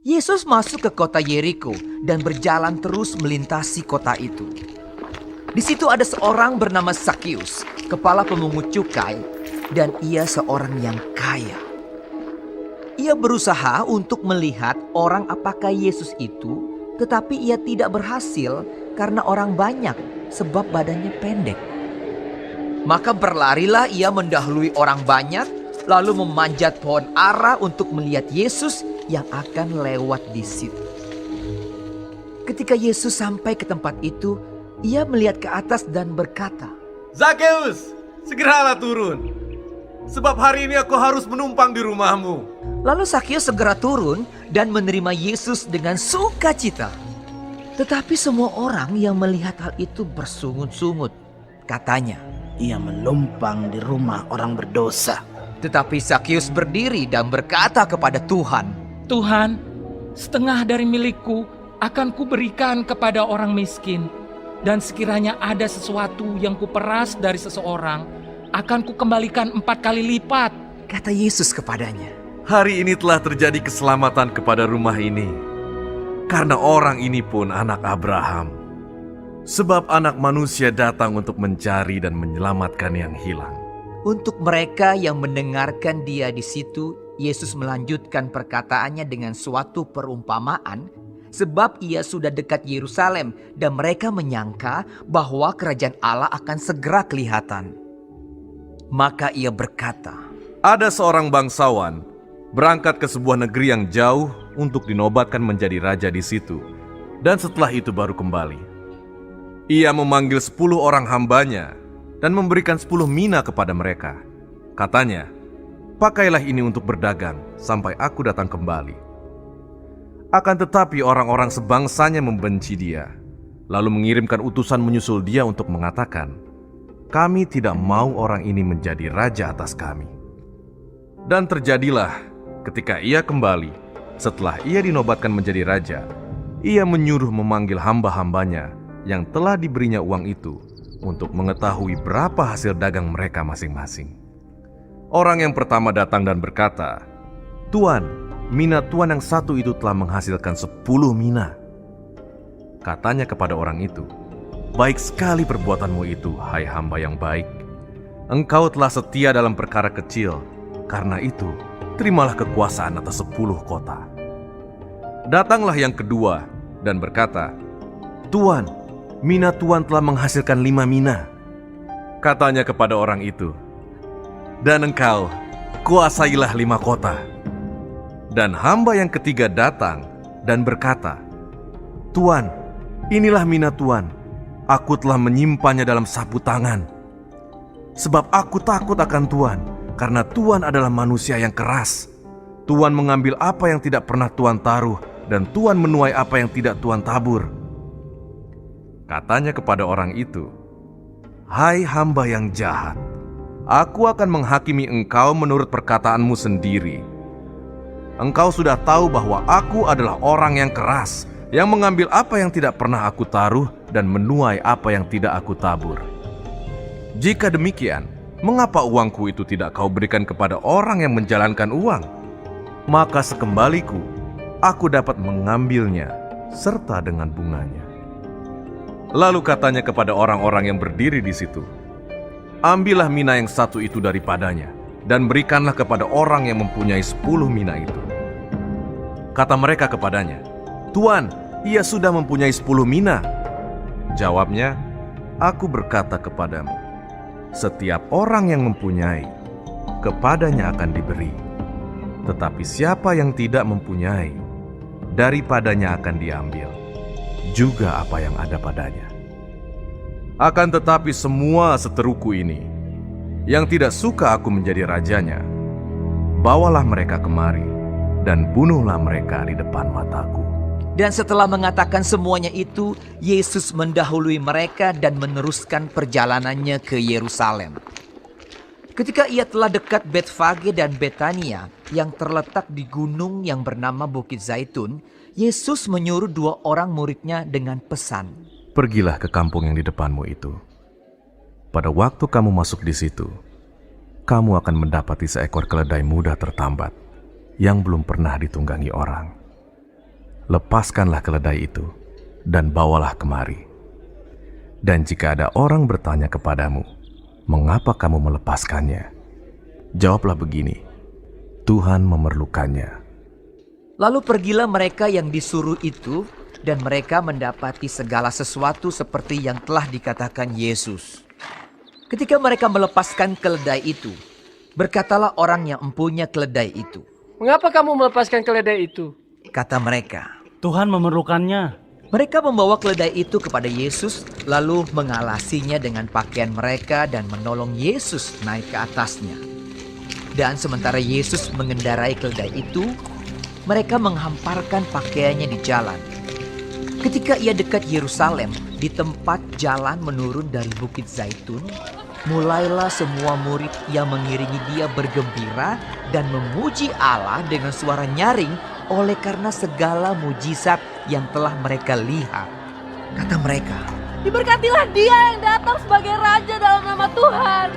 Yesus masuk ke kota Yeriko dan berjalan terus melintasi kota itu. Di situ ada seorang bernama Zakius, kepala pemungut cukai, dan ia seorang yang kaya. Ia berusaha untuk melihat orang apakah Yesus itu, tetapi ia tidak berhasil karena orang banyak sebab badannya pendek. Maka berlarilah ia mendahului orang banyak, lalu memanjat pohon ara untuk melihat Yesus yang akan lewat di situ. Ketika Yesus sampai ke tempat itu, ia melihat ke atas dan berkata, Zakeus, segeralah turun, sebab hari ini aku harus menumpang di rumahmu. Lalu Zakius segera turun dan menerima Yesus dengan sukacita. Tetapi semua orang yang melihat hal itu bersungut-sungut. Katanya, Ia menumpang di rumah orang berdosa. tetapi Zakius berdiri dan berkata kepada Tuhan, Tuhan, setengah dari milikku akan kuberikan kepada orang miskin. Dan sekiranya ada sesuatu yang kuperas dari seseorang, akan kukembalikan 4 kali lipat. kata Yesus kepadanya. Hari ini telah terjadi keselamatan kepada rumah ini, karena orang ini pun anak Abraham. Sebab anak manusia datang untuk mencari dan menyelamatkan yang hilang. Untuk mereka yang mendengarkan dia di situ, Yesus melanjutkan perkataannya dengan suatu perumpamaan, sebab ia sudah dekat Yerusalem dan mereka menyangka bahwa kerajaan Allah akan segera kelihatan. Maka ia berkata, Ada seorang bangsawan berangkat ke sebuah negeri yang jauh untuk dinobatkan menjadi raja di situ, dan setelah itu baru kembali. Ia memanggil 10 orang hambanya dan memberikan 10 mina kepada mereka. Katanya, pakailah ini untuk berdagang sampai aku datang kembali. Akan tetapi orang-orang sebangsanya membenci dia, lalu mengirimkan utusan menyusul dia untuk mengatakan, kami tidak mau orang ini menjadi raja atas kami. Dan terjadilah ketika ia kembali, setelah ia dinobatkan menjadi raja, ia menyuruh memanggil hamba-hambanya yang telah diberinya uang itu untuk mengetahui berapa hasil dagang mereka masing-masing. Orang yang pertama datang dan berkata, Tuan, mina tuan yang satu itu telah menghasilkan 10 mina. Katanya kepada orang itu, baik sekali perbuatanmu itu, hai hamba yang baik. Engkau telah setia dalam perkara kecil, karena itu terimalah kekuasaan atas 10 kota. Datanglah yang kedua dan berkata, Tuan, mina tuan telah menghasilkan 5 mina. Katanya kepada orang itu, dan engkau kuasailah 5 kota. Dan hamba yang ketiga datang dan berkata, Tuan, inilah mina tuan. Aku telah menyimpannya dalam sapu tangan. Sebab aku takut akan Tuan, karena Tuan adalah manusia yang keras. Tuan mengambil apa yang tidak pernah Tuan taruh, dan Tuan menuai apa yang tidak Tuan tabur. Katanya kepada orang itu, Hai hamba yang jahat, aku akan menghakimi engkau menurut perkataanmu sendiri. Engkau sudah tahu bahwa aku adalah orang yang keras, yang mengambil apa yang tidak pernah aku taruh dan menuai apa yang tidak aku tabur. Jika demikian, mengapa uangku itu tidak kau berikan kepada orang yang menjalankan uang? Maka sekembaliku, aku dapat mengambilnya serta dengan bunganya. Lalu katanya kepada orang-orang yang berdiri di situ, Ambillah mina yang satu itu daripadanya, dan berikanlah kepada orang yang mempunyai 10 mina itu. Kata mereka kepadanya, Tuan, ia sudah mempunyai 10 mina. Jawabnya, Aku berkata kepadamu, setiap orang yang mempunyai, kepadanya akan diberi. Tetapi siapa yang tidak mempunyai, daripadanya akan diambil juga apa yang ada padanya. Akan tetapi semua seteruku ini, yang tidak suka aku menjadi rajanya, bawalah mereka kemari, dan bunuhlah mereka di depan mataku. Dan setelah mengatakan semuanya itu, Yesus mendahului mereka dan meneruskan perjalanannya ke Yerusalem. Ketika ia telah dekat Betfage dan Betania yang terletak di gunung yang bernama Bukit Zaitun, Yesus menyuruh 2 orang muridnya dengan pesan, Pergilah ke kampung yang di depanmu itu. Pada waktu kamu masuk di situ, kamu akan mendapati seekor keledai muda tertambat yang belum pernah ditunggangi orang. lepaskanlah keledai itu dan bawalah kemari. Dan jika ada orang bertanya kepadamu, mengapa kamu melepaskannya? Jawablah begini, Tuhan memerlukannya. Lalu pergilah mereka yang disuruh itu, dan mereka mendapati segala sesuatu seperti yang telah dikatakan Yesus. Ketika mereka melepaskan keledai itu, berkatalah orang yang empunya keledai itu. Mengapa kamu melepaskan keledai itu? Kata mereka. Tuhan memerlukannya. Mereka membawa keledai itu kepada Yesus, lalu mengalasinya dengan pakaian mereka dan menolong Yesus naik ke atasnya. Dan sementara Yesus mengendarai keledai itu, mereka menghamparkan pakaiannya di jalan. Ketika ia dekat Yerusalem, di tempat jalan menurun dari Bukit Zaitun, mulailah semua murid yang mengiringi dia bergembira dan memuji Allah dengan suara nyaring oleh karena segala mujizat yang telah mereka lihat. Kata mereka, "Diberkatilah dia yang datang sebagai Raja dalam nama Tuhan.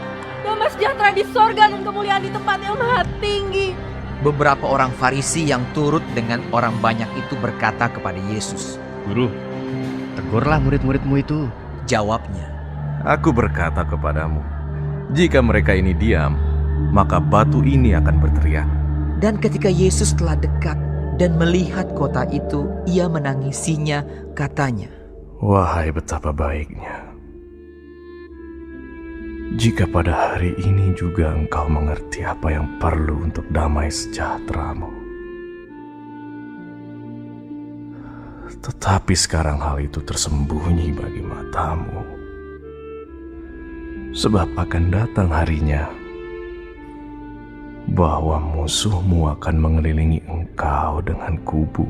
Damai sejahtera di sorga dan kemuliaan di tempat yang maha tinggi." Beberapa orang Farisi yang turut dengan orang banyak itu berkata kepada Yesus. Guru, tegurlah murid-muridmu itu. Jawabnya, Aku berkata kepadamu, jika mereka ini diam, maka batu ini akan berteriak. dan ketika Yesus telah dekat dan melihat kota itu, ia menangisinya, katanya, Wahai betapa baiknya, jika pada hari ini juga engkau mengerti apa yang perlu untuk damai sejahteramu. Tetapi sekarang hal itu tersembunyi bagi matamu. Sebab akan datang harinya bahwa musuhmu akan mengelilingi engkau dengan kubu,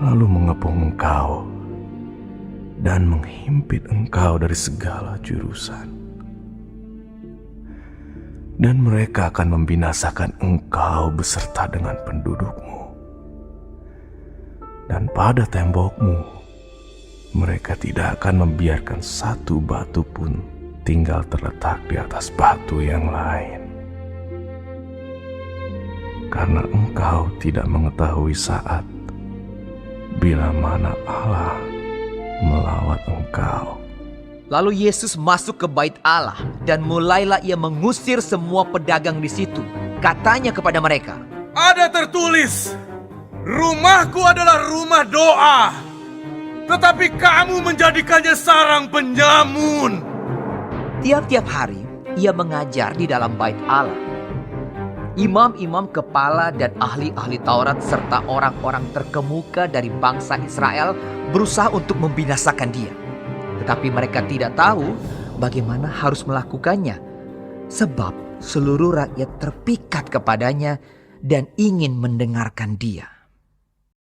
lalu mengepung engkau dan menghimpit engkau dari segala jurusan. Dan mereka akan membinasakan engkau beserta dengan pendudukmu. Dan pada tembokmu, mereka tidak akan membiarkan satu batu pun tinggal terletak di atas batu yang lain. Karena engkau tidak mengetahui saat bila mana Allah melawat engkau. Lalu Yesus masuk ke bait Allah dan mulailah ia mengusir semua pedagang di situ. Katanya kepada mereka, Ada tertulis, rumahku adalah rumah doa, tetapi kamu menjadikannya sarang penyamun. tiap-tiap hari ia mengajar di dalam bait Allah. Imam-imam kepala dan ahli-ahli Taurat serta orang-orang terkemuka dari bangsa Israel berusaha untuk membinasakan dia. Tetapi mereka tidak tahu bagaimana harus melakukannya, sebab seluruh rakyat terpikat kepadanya dan ingin mendengarkan dia.